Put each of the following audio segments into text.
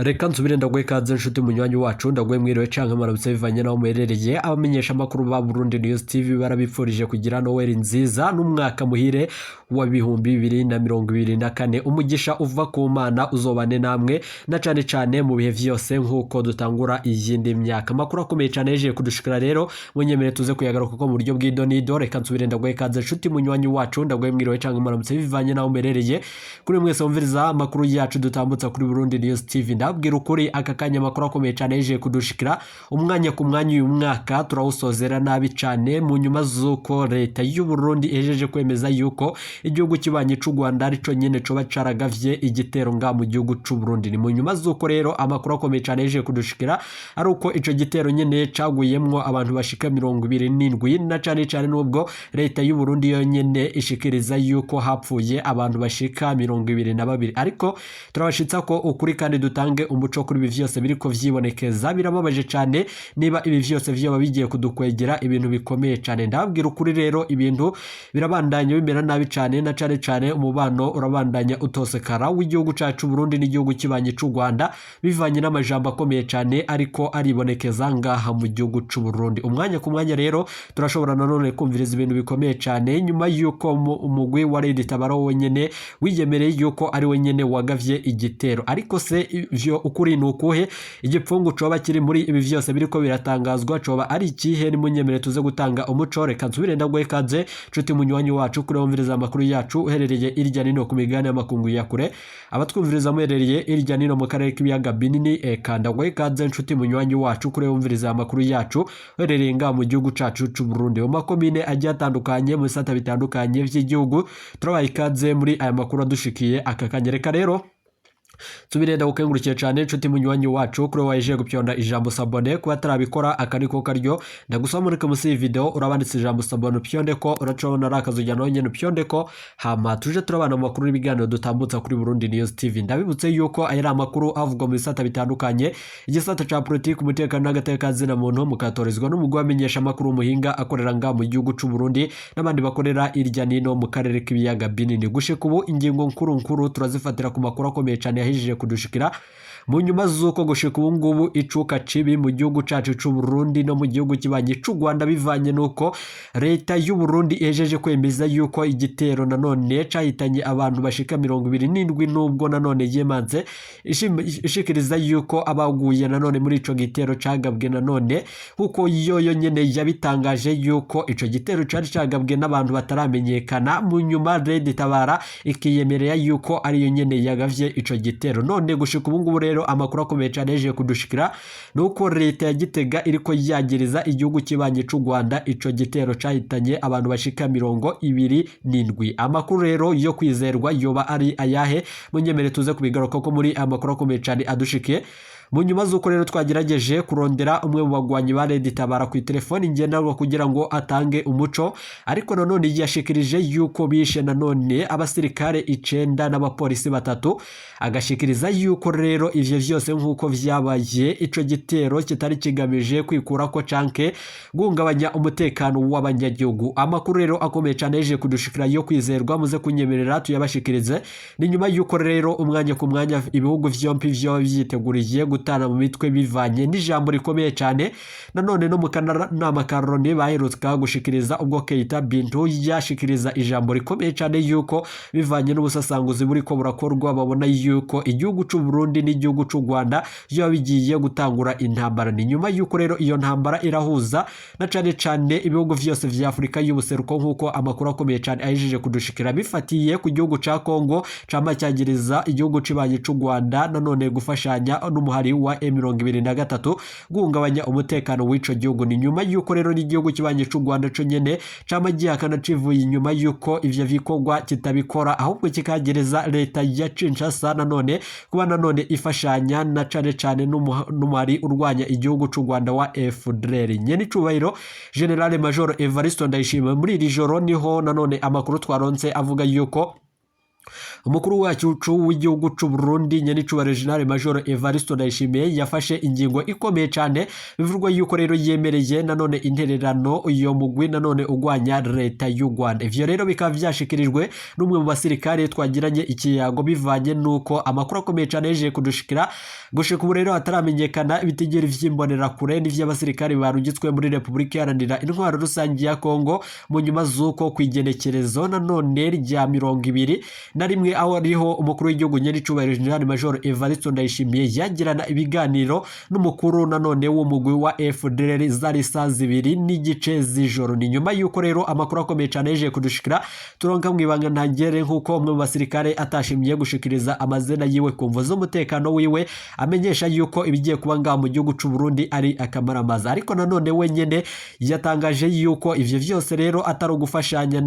Reka nsubire ndaguhe ikaze nshuti munywanyi wacu ndaguhe mwiriwe canke maramutse bivanye naho muherereye. Abamenyesha makuru ba Burundi News TV barabipfurije kugira Noel nziza n'umwaka muhire wa 2024. Umugisha uva ku Mana uzobane namwe na cane cane mu bihe vyose nkuko dutangura iyindi myaka. Makuru akomeye cane yeje kudushikira rero munyemere tuze kuyagaruka ko mu buryo bw'idonido. Reka nsubire ndaguhe ikaze nshuti munywanyi wacu ndaguhe mwiriwe canke maramutse bivanye naho muherereye. Kuri mwese umviriza amakuru yacu dutambutsa kuri Burundi News TV. Ndabwira ukuri aka kanya makuru akomeye cyane yeje kudushikira umwanya ku mwanya uyu mwaka turawusozera nabi cyane mu nyuma zuko leta y'u Burundi ejeje kwemeza yuko igihugu kibanye c'u Rwanda arico nyene coba caragavye igitero nga mu gihugu c'u Burundi. Ni mu nyuma zuko rero amakuru akomeye cyane yeje kudushikira ari uko ico gitero nyene caguyemwo abantu bashika 27 na cane cyane nubwo leta y'u Burundi yo nyene ishikiriza yuko hapfuye abantu bashika 22 ariko turabashitsa ko ukuri kandi dutange umuco kuri ibi vyose biriko vyibonekeza. Birababaje cyane niba ibi vyose vyoba bigiye kudukwegera ibintu bikomeye cyane. Ndabwira ukuri rero ibintu birabandanya bimera nabi cyane na cane cyane umubano urabandanya utosekara w'igihugu cacu Burundi n'igihugu kibanye c'u Rwanda bivanye n'amajambo akomeye cyane ariko aribonekeza ngaha mu gihugu c'u Burundi. Umwanya ku mwanya rero turashobora nanone kumviriza ibintu bikomeye cyane nyuma yuko umugwi wa Red Tabara wenyene wiyemereye yuko ari wenyene wagavye igitero. Ariko se vyo ukuri nukuhe igipfungu coba kiri muri ibi vyose biriko biratangazwa coba ari ikihe? Ni munyemere tuze gutanga umuco. Reka nsubire ndaguhe ikaze nshuti munywanyi wacu kuri wumviriza amakuru yacu uherereye irya nino ku migani y'amakungu ya kure, abatwumviriza muherereye irya nino mu karere k'ibiyaga binini. Eka ndaguhe ikaze nshuti munywanyi wacu kuri wumviriza amakuru yacu uherereye nga mu gihugu cacu c'u Burundi mu makomine agiye atandukanye mu bisata bitandukanye vy'igihugu. Turabaye ikaze muri aya makuru adushikiye aka kanyereka rero tubirenda gukengurukira cyane nshuti munywanyi wacu kuri waje gupyonda ijambo sabone kuba tarabikora akaniko karyo ndagusoma muri musi video urabanditse ijambo sabone pyonde ko uracobona rakazujya no nyene pyonde ko hama tuje turabana mu makuru n'ibiganiro dutambutsa kuri Burundi News TV. Ndabibutse yuko ayira amakuru avugwa mu bisata bitandukanye, igisata ca politiki, umutekano n'agateka zina muntu mukatorezwa n'umugwi wamenyesha amakuru muhinga akorera nga mu gihugu c'u Burundi n'abandi bakorera irya nino mu karere k'ibiyaga binini. Gushika ubu ingingo nkuru turazifatira ku makuru akomeye cyane yahije kudushikira mu nyuma zuko gushika ubu ngubu icuka cibi mu gihugu cacu c'u Burundi no mu gihugu kibanye c'u Rwanda bivanye nuko leta y'u Burundi ejeje kwemeza yuko igitero nanone cahitanye abantu bashika 27 nubwo nanone yemanze ishikiriza yuko abaguye nanone muri ico gitero cagabwe nanone kuko yoyo nyene yabitangaje yuko ico gitero cari cagabwe n'abantu bataramenyekana. Mu nyuma Red Tabara ikiyemerera yuko ari yo nyene yagavye ico gitero. None gushika ubu ngubu rero amakuru akomeye cyane yeje kudushikira nuko leta ya Gitega iriko yagiriza igihugu kibanye c'u Rwanda ico gitero cahitanye abantu bashika 27. Amakuru rero yo kwizerwa yoba ari ayahe? Munyemere tuze kubigaruka ko muri amakuru akomeye cyane adushikiye. Mu nyuma zuko rero twagerageje kurondera umwe mu bagwanyi ba Red Tabara ku telefoni ngendanwa kugira ngo atange umuco, ariko nanone yashikirije yuko bishe nanone abasirikare 9 n'abapolisi 3, agashikiriza yuko rero ivyo vyose nkuko vyabaye ico gitero kitari kigamije kwikura ko canke guhungabanya umutekano w'abanyagihugu. Amakuru rero akomeye cyane yeje kudushikira yo kwizerwa muze kunyemerera tuyabashikirize. Ni nyuma yuko rero umwanya ku mwanya ibihugu vyompi vyo vyiteguriye gutana mu mitwe bivanye n'ijambo rikomeye cyane nanone no mu kanama Karoni baherutswe gushikiriza ubwo Keita Bintu yashikiriza ijambo rikomeye cyane yuko bivanye n'ubusasanguzi buriko burakorwa babona yuko igihugu c'u Burundi n'igihugu c'u Rwanda byo bigiye gutangura intambara. Ni nyuma yuko rero iyo ntambara irahuza na cane cyane ibihugu vyose vya Afrika y'ubuseruko nkuko amakuru akomeye cyane ayijije kudushikira bifatiye ku gihugu ca Kongo cama cyagiriza igihugu cibanye c'u Rwanda nanone gufashanya n'umuhari wa M23 guhungabanya umutekano w'ico gihugu. Ni nyuma yuko rero n'igihugu kibanye c'u Rwanda co nyene cama gihakana civuye inyuma yuko ivyo bikorwa kitabikora ahubwo kikagereza leta ya Kinshasa nanone kuba nanone ifashanya na cane cane n'umuhari urwanya igihugu c'u Rwanda wa FDLR. Nyene icubahiro General Major Evariste Ndayishimiye muri iri joro niho nanone amakuru twaronse avuga yuko umukuru wacu w'igihugu c'u Burundi nyenicubahiro General Major Evariste Ndayishimiye yafashe ingingo ikomeye cyane bivurwa yuko rero yemereye nanone intererano uyo mugwi nanone ugwanya leta y'u Rwanda. Ivyo rero bikaba vyashikirijwe n'umwe mu basirikare twagiranye ikiyago bivanye nuko amakuru akomeye cyane yeje kudushikira gushika ubu rero hataramenyekana ibitigiri vy'imbonera kure n'ivy'abasirikare barugitswe muri Republika Iharanira Intwaro Rusangi ya Kongo mu nyuma z'uko kwigenekerezo nanone rya 21 aho ariho umukuru w'igihugu nyenicubahiro General Major Evariste Ndayishimiye yagirana ibiganiro n'umukuru nanone w'umugwi wa FDLR zari saa 2:00 z'ijoro. Ni nyuma yuko rero amakuru akomeye cyane yeje kudushikira turonka mwibanga ntangere nkuko umwe mu basirikare atashimiye gushikiriza amazina yiwe kumvo z'umutekano wiwe amenyesha yuko ibigiye kuba ngaho mu gihugu c'u Burundi ari akamaramaza, ariko nanone wenyene yatangaje yuko ivyo vyose rero atari ugufashanya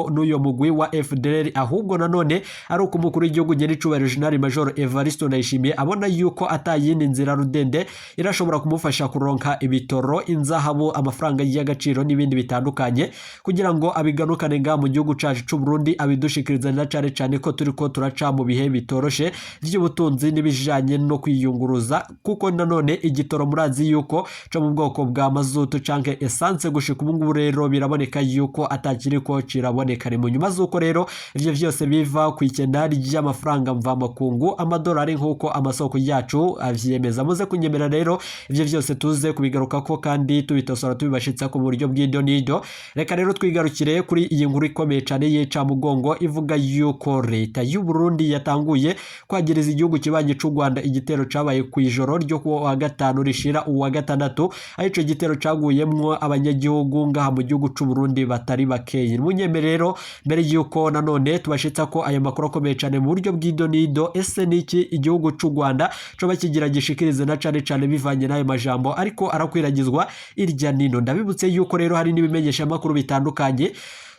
n'uyo mugwi wa FDLR, ahubwo nanone ari uko umukuru w'igihugu nyenicubahiro General Major Evariste Ndayishimiye abona yuko atayindi nzira rudende irashobora kumufasha kuronka ibitoro, inzahabu, amafaranga y'agaciro n'ibindi bitandukanye kugira ngo abiganukane ngaho mu gihugu cacu c'u Burundi abidushikiriza na cyane ko turiko turaca mu bihe bitoroshe vy'ubutunzi n'ibijanye no kwiyunguruza, kuko nanone igitoro murazi yuko co mu bwoko bwa mazutu canke essence gushika ubu ngubu rero biraboneka yuko atakiriko ciraboneka. Ni mu nyuma z'uko rero ivyo vyose biva ku ikenda ry'amafaranga mvamakungu amadolari nkuko amasoko yacu avyemeza. Muze kunyemera rero ivyo vyose tuze kubigaruka ko kandi tubitosora tubibashitsa ku buryo bw'idonido. Reka rero twigarukire kuri iyi nkuru ikomeye cyane yeca mugongo ivuga yuko leta y'u Burundi yatanguye kwagiriza igihugu kibanye c'u Rwanda igitero cabaye ku ijoro ryo kuwa gatanu rishira uwa gatandatu, arico gitero caguyemwo abanyagihugu ngaha mu gihugu c'u Burundi batari bakeye. Munyemerero mbere yuko nanone tubashitsa ko aya makuru akomeye cyane mu buryo bw'idonido, ese niki igihugu c'u Rwanda coba kigira gishikirize na cyane bivanye n'ayo majambo ariko arakwiragizwa irya nino. Ndabibutse yuko rero hari n'ibimenyesha makuru bitandukanye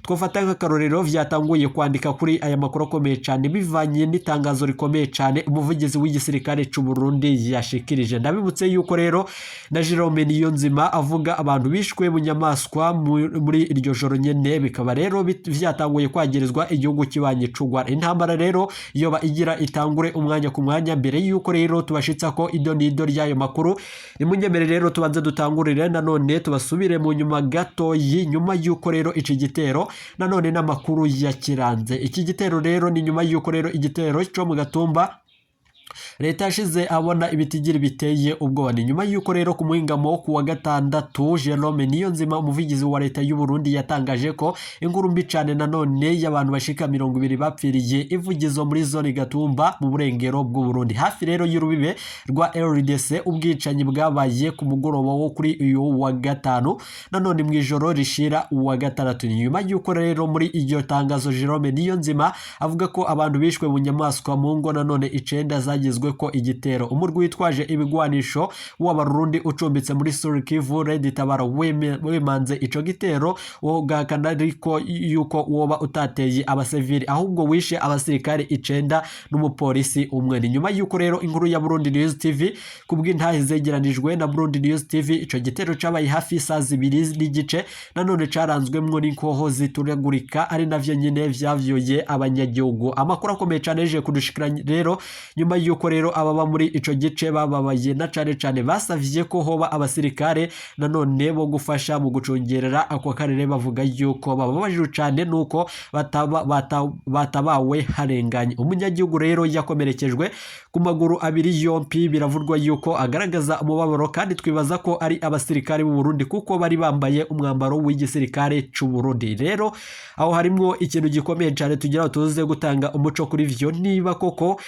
twafata nk'akarorero vyatanguye kwandika kuri aya makuru akomeye cyane bivanye n'itangazo rikomeye cyane umuvugizi w'igisirikare c'u Burundi yashikirije. Ndabibutse yuko rero na Jerome Niyonzima avuga abantu bishwe mu nyamaswa muri iryo joro nyene, bikaba rero vyatanguye kwagirizwa igihugu kibanye c'u Rwanda. Intambara rero yoba igira itangure umwanya ku mwanya. Mbere yuko rero tubashitsa ko idonido ry'ayo makuru nimunyemere rero tubanze dutangurire nanone tubasubire mu nyuma gato nyuma yuko rero ici gitero nanone n'amakuru yakiranze. Iki gitero rero ni nyuma yuko rero igitero cyo mu Gatumba leta yashize abona ibitigiri biteye ubwoba. Ni nyuma yuko rero ku muhingamo ku wa gatandatu Jerome Niyonzima umuvugizi wa leta y'u Burundi yatangaje ko inkuru mbi cyane nanone y'abantu bashika 20 bapfiriye ivugizo muri zone Gatumba mu burengero bw'u Burundi hafi rero y'urubibe rwa RDC. Ubwicanyi bwabaye ku mugoroba wo kuri uyu wa gatanu nanone mu ijoro rishira uwa gatandatu. Ni nyuma yuko rero muri iryo tangazo Jerome Niyonzima avuga ko abantu bishwe mu nyamaswa mu ngo nanone 9 zagizwe ko igitero. Umurwi witwaje ibigwanisho w'abarundi ucumbitse muri Sud Kivu Red Tabara wemanze ico gitero ugakana ariko yuko woba utateye abasivili ahubwo wishe abasirikare 9 n'umupolisi umwe. Ni nyuma yuko rero inkuru ya Burundi News TV kubw'intahe zegeranijwe na Burundi News TV ico gitero cabaye hafi saa 2:00 nanone caranzwemwo n'inkoho zituregurika ari navyo nyine vyavyoye abanyagihugu. Amakuru akomeye cyane yeje kudushikira rero nyuma yuko rero ababa muri ico gice bababaye na cyane basavye ko hoba abasirikare nanone bo gufasha mu gucungerera ako karere, bavuga yuko bababajije cyane nuko batabawe harenganye. Umunyagihugu rero yakomerekejwe ku maguru abiri yompi, biravurwa yuko agaragaza umubabaro kandi twibaza ko ari abasirikare b'u Burundi kuko bari bambaye umwambaro w'igisirikare c'u Burundi. Rero aho harimwo ikintu gikomeye cyane tugira tuze gutanga umuco kuri vyo niba koko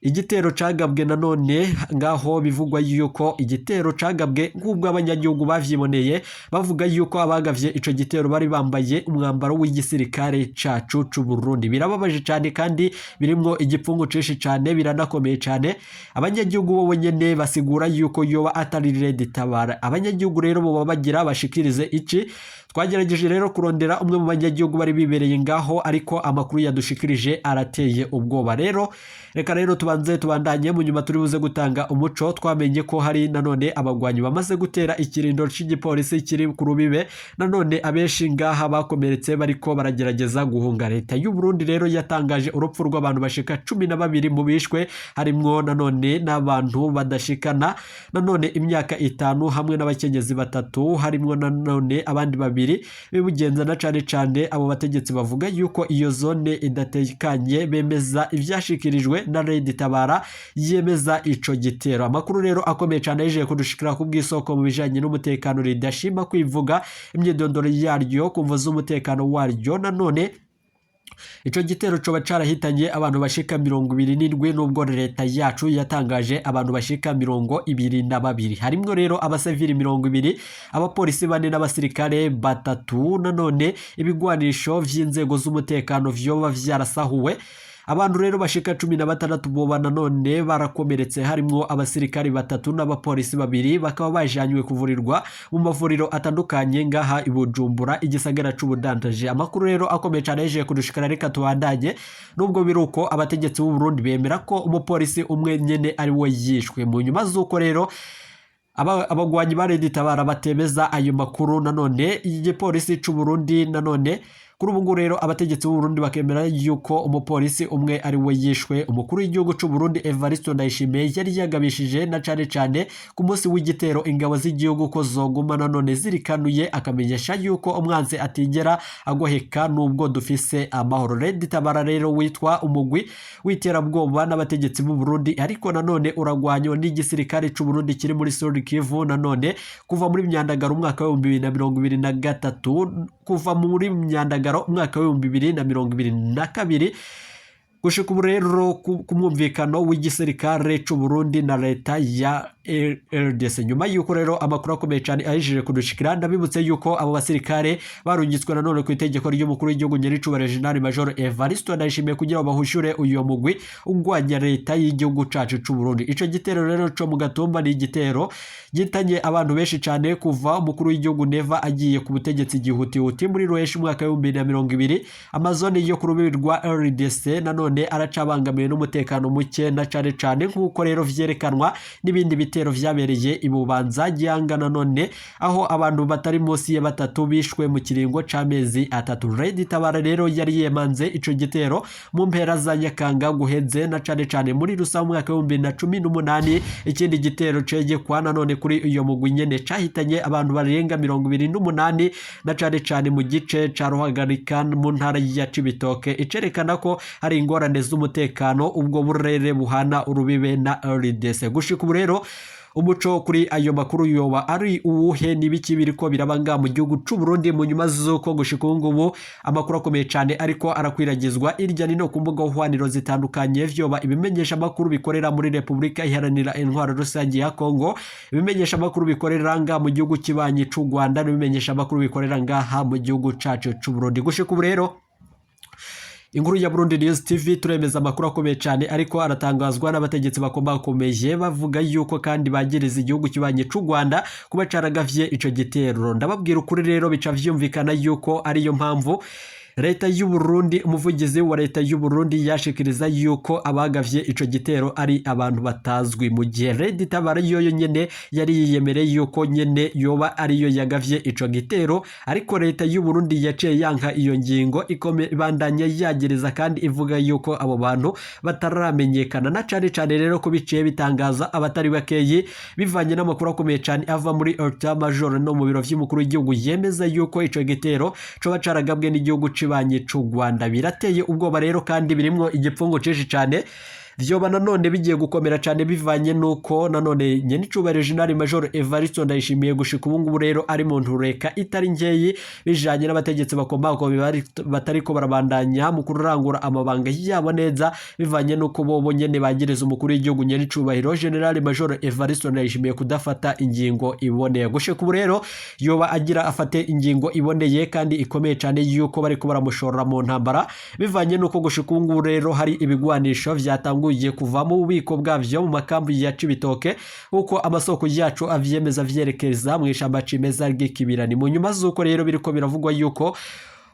igitero cagabwe nanone ngaho bivugwa yuko igitero cagabwe nk'ubwo abanyagihugu bavyiboneye bavuga yuko abagavye ico gitero bari bambaye umwambaro w'igisirikare cacu c'u Burundi. Birababaje cyane kandi birimwo igipfungu cishi cyane biranakomeye cyane. Abanyagihugu bo nyene basigura yuko yoba atari Red Tabara. Abanyagihugu rero bo bagira bashikirize iki twagerageje rero kurondera umwe mu banyagihugu bari bibereye ngaho ariko amakuru yadushikirije arateye ubwoba. Rero reka rero tubanze tubandanye, mu nyuma turi buze gutanga umuco. Twamenye ko hari nanone abagwanyi bamaze gutera ikirindo cy'igipolisi kiri ku rubibe, nanone abenshi ngaha bakomeretse bariko baragerageza guhunga. Leta y'u Burundi rero yatangaje urupfu rw'abantu bashika 12 mu bishwe, harimwo nanone n'abantu badashikana nanone imyaka 5 hamwe n'abakenyezi 3, harimwo nanone abandi 2 bibugenza na cane abo bategetsi bavuga yuko iyo zone idatekanye, bemeza ivyashikirijwe na Red Tabara yemeza ico gitero. Amakuru rero akomeye cyane yeje kudushikira ku bw'isoko mu bijanye n'umutekano ridashima kwivuga imyidondoro yaryo kumva z'umutekano waryo. Nanone ico gitero coba carahitanye abantu bashika 27 nubwo leta yacu yatangaje abantu bashika 22, harimwo rero abasivili 20, abapolisi 4 n'abasirikare 3, nanone ibigwanisho vy'inzego z'umutekano vyoba vyarasahuwe. Abantu rero bashika 16 boba nanone barakomeretse, harimwo abasirikari 3 n'abapolisi 2, bakaba bajanywe kuvurirwa mu mavuriro atandukanye ngaha i Bujumbura, igisagara c'ubudandaje. Amakuru rero akomeye cyane yeje kudushikara, reka tubandanye. Nubwo biruko abategetsi b'u Burundi bemera ko umupolisi umwe nyene ari we yishwe. Mu nyuma z'uko rero abagwanyi ba Red Tabara batemeza ayo makuru, nanone igipolisi c'u Burundi nanone kuri ubu rero abategetsi b'u Burundi bakemera yuko umupolisi umwe ari we yishwe. Umukuru w'igihugu c'u Burundi Evariste Ndayishimiye yari yagabishije na cane ku munsi w'igitero ingabo z'igihugu ko zoguma nanone zirikanuye, akamenyesha yuko umwanzi atigera agoheka nubwo dufise amahoro. Red Tabara rero witwa umugwi w'iterabwoba n'abategetsi b'u Burundi, ariko nanone uragwanywa n'igisirikare c'u Burundi kiri muri Sud Kivu nanone kuva muri Myandagaro umwaka wa 2023, kuva muri Myandagaro umwaka wa 2022 gushika ubu rero ku mwumvikano w'igisirikare c'u Burundi na leta ya RDC. Nyuma yuko rero amakuru akomeye cyane ahishije kudushikira, ndabibutse yuko abo basirikare barungitswe nanone ku itegeko ry'umukuru w'igihugu Nyiricubahiro General Major Evariste Ndayishimiye kugira bahushure uyu mugwi ugwanya leta y'igihugu cacu c'u Burundi. Ico gitero rero co mu Gatumba ni igitero gitanye abantu benshi cyane kuva umukuru w'igihugu Neva agiye ku butegetsi gihutihuti muri Ruheshi umwaka wa 2020. Amazone yo ku rubibi rwa RDC nanone aracabangamiwe n'umutekano muke na cane nk'uko rero vyerekanwa n'ibindi bitero vyabereye i Bubanza Gihanga nanone, aho abantu batari munsi ya 3 bishwe mu kiringo c'amezi 3. Red Tabara rero yari yemanze ico gitero mu mpera za Nyakanga guheze na cane muri Rusa umwaka wa 2018. Ikindi gitero cegekwa nanone kuri iyo mugwi nyene cahitanye abantu barenga 28 na cane mu gice ca Ruhagarika mu ntara ya Cibitoke, icerekana ko hari ingorane z'umutekano ubwo burere buhana urubibe na RDC. Gushika ubu rero umuco kuri ayo makuru yoba ari uwuhe, nibiki biriko birabanga mu gihugu c'u Burundi mu nyuma z'uko gushika ubu amakuru akomeye cyane ariko arakwiragizwa irya nino ku mbuga hwaniro zitandukanye, vyoba ibimenyesha amakuru bikorera muri Republika Iharanira Intwaro Rusange ya Kongo, ibimenyesha amakuru bikorera nga mu gihugu kibanyi c'u Rwanda, n'ibimenyesha amakuru bikorera ngaha mu gihugu cacu c'u Burundi. Gushika ubu rero inkuru ya Burundi News TV turemeza amakuru akomeye cyane ariko aratangazwa n'abategetsi bakomeje bavuga yuko kandi bagiriza igihugu kibanye c'u Rwanda kuba caragavye ico gitero. Ndababwira ukuri rero bica vyumvikana yuko ari yo mpamvu leta y'u Burundi, umuvugizi wa leta y'u Burundi yashikiriza yuko abagavye ico gitero ari abantu batazwi, mu gihe Red Tabara yoyo nyene yari yiyemereye yuko nyene yoba ari yo yagavye ico gitero, ariko leta y'u Burundi yaciye yanka iyo ngingo ibandanya yagereza kandi ivuga yuko abo bantu bataramenyekana na cane rero ko biciye bitangaza abatari bakeyi bivanye n'amakuru akomeye cyane ava muri Etat Major no mu biro vy'umukuru w'igihugu yemeza yuko ico gitero coba caragabwe n'igihugu banye c'u Rwanda. Birateye ubwoba rero kandi birimwo igipfungo cinshi cyane, vyoba nanone bigiye gukomera cyane bivanye nuko nanone Nyenicubahiro General Major Evariste Ndayishimiye gushika ubu ngubu rero ari mu ntureka itari ngeyi bijanye n'abategetsi bakomako batariko barabandanya mu kurangura amabanga yabo neza, bivanye nuko bobo nyene bagireza umukuru w'igihugu Nyenicubahiro General Major Evariste Ndayishimiye kudafata ingingo iboneye. Gushika ubu rero yoba agira afate ingingo iboneye kandi ikomeye cyane yuko bariko baramushora mu ntambara, bivanye nuko gushika ubu ngubu rero hari ibigwanisho vyatanguye biteguye kuva mu bubiko bwavyo mu makambi ya Cibitoke uko amasoko yacu avyemeza vyerekeza mu ishamba cimeza ry'ikibirani. Mu nyuma z'uko rero biriko biravugwa yuko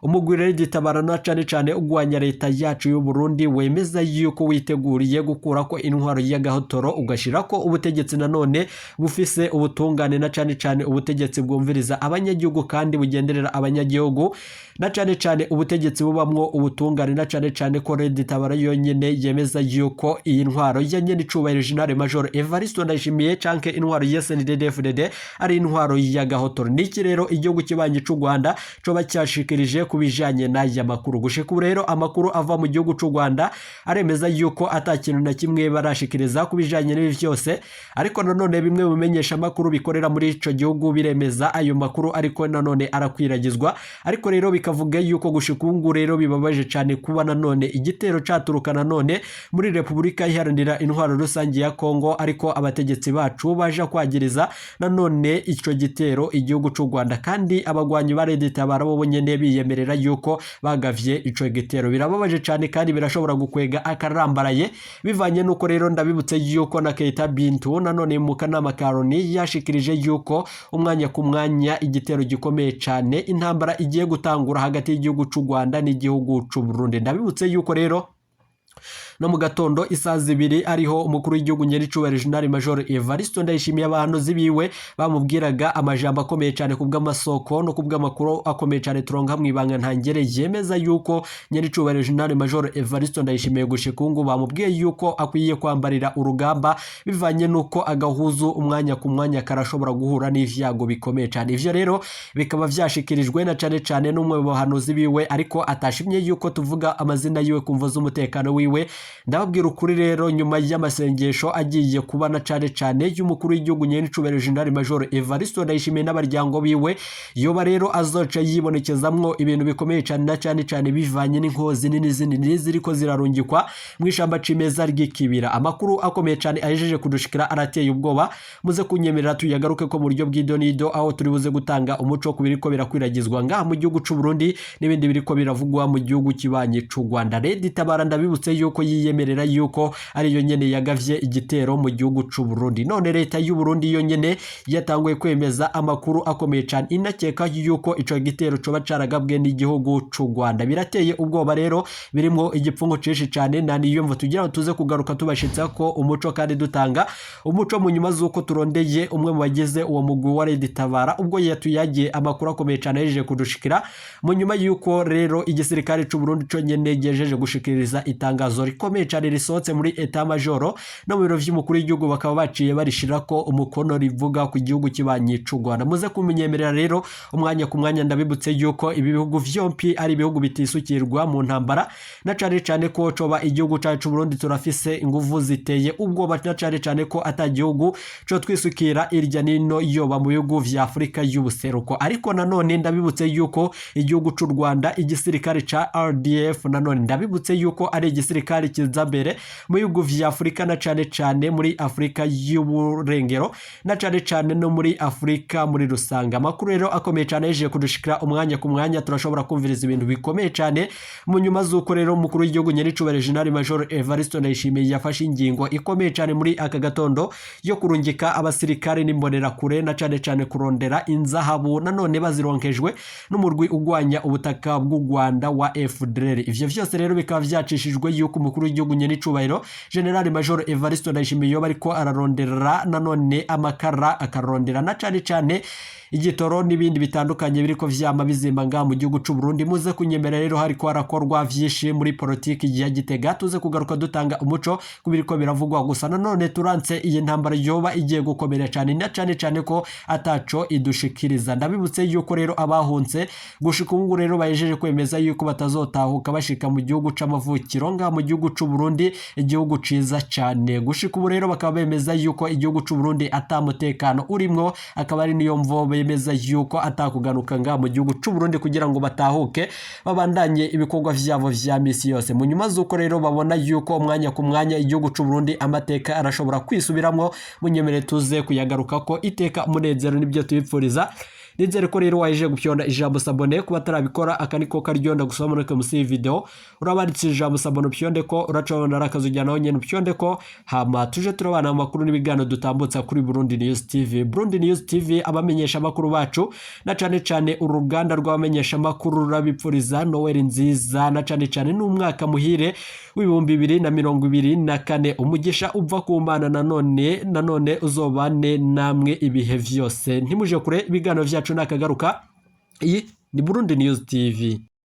umugwire gitabarana cane ugwanya leta yacu y'u Burundi wemeza yuko witeguriye gukurako intwaro y'agahotoro ugashirako ubutegetsi nanone bufise ubutungane na cane ubutegetsi bwumviriza abanyagihugu kandi bugenderera abanyagihugu na cane ubutegetsi bubamwo ubutungane na cane ko Ditabara yonyene yemeza yuko iyi ntwaro ya nyene icubahiro General Major Evariste Ndayishimiye canke intwaro ya CNDD-FDD ari intwaro y'agahotoro. Niki rero igihugu kibanye c'u Rwanda coba cyashikirije kubijanye n'aya makuru. Gushika rero amakuru ava mu gihugu c'u Rwanda aremeza yuko atakintu na kimwe barashikiriza kubijanye n'ibi vyose, ariko nanone bimwe mu menyesha makuru bikorera muri ico gihugu biremeza ayo makuru, ariko nanone arakwiragizwa. Ariko rero bikavuga yuko gushika ubu rero bibabaje cyane kuba nanone igitero caturuka nanone muri Repubulika Iharanira Intwaro Rusange ya Kongo, ariko abategetsi bacu baje kwagiriza nanone ico gitero igihugu c'u Rwanda, kandi abagwanyi ba Ditabara bo nyene biyemerera yuko bagavye ico gitero. Birababaje cyane kandi birashobora gukwega akarambaraye bivanye nuko rero ndabibutse yuko na Keita Bintu nanone mu kanama Karoni yashikirije yuko umwanya ku mwanya igitero gikomeye cyane intambara igiye gutangura hagati y'igihugu c'u Rwanda n'igihugu c'u Burundi. Ndabibutse yuko rero no mu gatondo isaha 2 ariho umukuru w'igihugu nyeri cubahiro General Major Evariste Ndayishimiye abantu zibiwe bamubwiraga amajambo akomeye cyane kubw'amasoko no kubw'amakuru akomeye cyane turonka mwibanga ntangere yemeza yuko nyeri cubahiro General Major Evariste Ndayishimiye gushikungu bamubwiye yuko akwiye kwambarira urugamba bivanye nuko agahuzu umwanya ku mwanya karashobora guhura n'ivyago bikomeye cyane. Ivyo rero bikaba vyashikirijwe na cane n'umwe mu bahanuzi biwe, ariko atashimye yuko tuvuga amazina yiwe kumvo z'umutekano wiwe. Ndababwira ukuri rero nyuma y'amasengesho agiye kuba na cane y'umukuru w'igihugu nyene cubahiro General Major Evariste Ndayishimiye n'abaryango biwe, yoba rero azoca yibonekezamwo ibintu bikomeye cyane na cane bivanye n'inkozi n'izindi ziriko zirarungikwa mu ishamba cimeza ry'ikibira. Amakuru akomeye cyane ahejeje kudushikira arateye ubwoba, muze kunyemerera tuyagaruke ko mu buryo bw'idonido, aho turi buze gutanga umuco ku biriko birakwiragizwa ngaha mu gihugu c'u Burundi n'ibindi biriko biravugwa mu gihugu kibanye c'u Rwanda. Ditabara ndabibutse yuko yiyemerera yuko ari yo nyene yagavye igitero mu gihugu c'u Burundi. None leta y'u Burundi yo nyene yatanguye kwemeza amakuru akomeye cyane inakeka yuko ico gitero coba caragabwe n'igihugu c'u Rwanda. Birateye ubwoba rero, birimo igipfungo cishi cyane, nani yumva tugira tuze kugaruka tubashitsa ko umuco kandi dutanga umuco mu nyuma z'uko turondeye umwe mu bagize uwo mugwi wa Ditabara ubwo yatuyagiye amakuru akomeye cyane yeje kudushikira mu nyuma yuko rero igisirikare c'u Burundi co nyene gejeje gushikiriza itangazo rikomeye cyane risohotse muri Etat Major no mu biro vy'umukuru w'igihugu, bakaba baciye barishirako umukono rivuga ku gihugu kibanye c'u Rwanda. Muze kumenyemerera rero umwanya ku mwanya ndabibutse yuko ibi bihugu vyompi ari ibihugu bitisukirwa mu ntambara, na cane ko coba igihugu cacu Burundi turafise inguvu ziteye ubwoba, na cane ko atagihugu co twisukira irya nino yoba mu bihugu vya Afrika y'ubuseruko. Ariko nanone ndabibutse yuko igihugu c'u Rwanda igisirikare ca RDF nanone ndabibutse yuko ari igisirikare kiza mbere mu bihugu vya Afrika, na cane muri Afrika y'uburengero, na cane no muri Afrika muri rusanga. Amakuru rero akomeye cyane yeje kudushikira umwanya ku mwanya, turashobora kumviriza ibintu bikomeye cyane mu nyuma z'uko rero umukuru w'igihugu nyeri cubahiro General Major Evariste Ndayishimiye yafashe ingingo ikomeye cyane muri aka gatondo yo kurungika abasirikare n'imbonera kure, na cane kurondera inzahabu nanone bazironkejwe n'umurwi ugwanya ubutaka bw'u Rwanda wa FDLR. Ivyo vyose rero bikaba vyacishijwe yuko umukuru w'igihugu nyeri cubahiro General Major Evariste Ndayishimiye yoba ariko ararondera nanone amakara, akarondera na cane igitoro n'ibindi bitandukanye biriko vyama bizimba nga mu gihugu c'u Burundi. Muze kunyemera rero hariko harakorwa vyinshi muri politiki ya Gitega, tuze kugaruka dutanga umuco kubiriko biravugwa. Gusa nanone turanse iyi ntambara yoba igiye gukomera cyane, na cane ko ataco idushikiriza. Ndabibutse yuko rero abahunze gushika ubu rero bayejeje kwemeza yuko batazotahuka bashika mu gihugu c'amavukiro nga mu gihugu c'u Burundi, igihugu ciza cyane. Gushika ubu rero bakaba bemeza yuko igihugu c'u Burundi atamutekano urimwo, akaba ari niyo mvo bemeza yuko atakugaruka nga mu gihugu c'u Burundi kugira ngo batahuke babandanye ibikorwa vyabo vya misi yose. Mu nyuma z'uko rero babona yuko umwanya ku mwanya igihugu c'u Burundi amateka arashobora kwisubiramwo, munyemere tuze kuyagaruka ko iteka umunezero nibyo tubipfuriza nizere ko rero waje gupyonda ijambo sabone kuba tarabikora akaniko karyonda gusoma muri musi video urabanditse ijambo sabone pyonde ko uracabona rakazujyana naho nyene pyonde ko hama tuje turabana amakuru n'ibigano dutambutsa kuri Burundi News TV. Burundi News TV abamenyesha amakuru bacu na cane uruganda rw'abamenyesha amakuru rurabipfuriza Noel nziza na cane n'umwaka muhire w'ibihumbi 2024 umugisha uva ku Mana nanone uzobane namwe ibihe vyose ntimuje kure ibigano vyacu nakagaruka iyi ni Burundi News TV.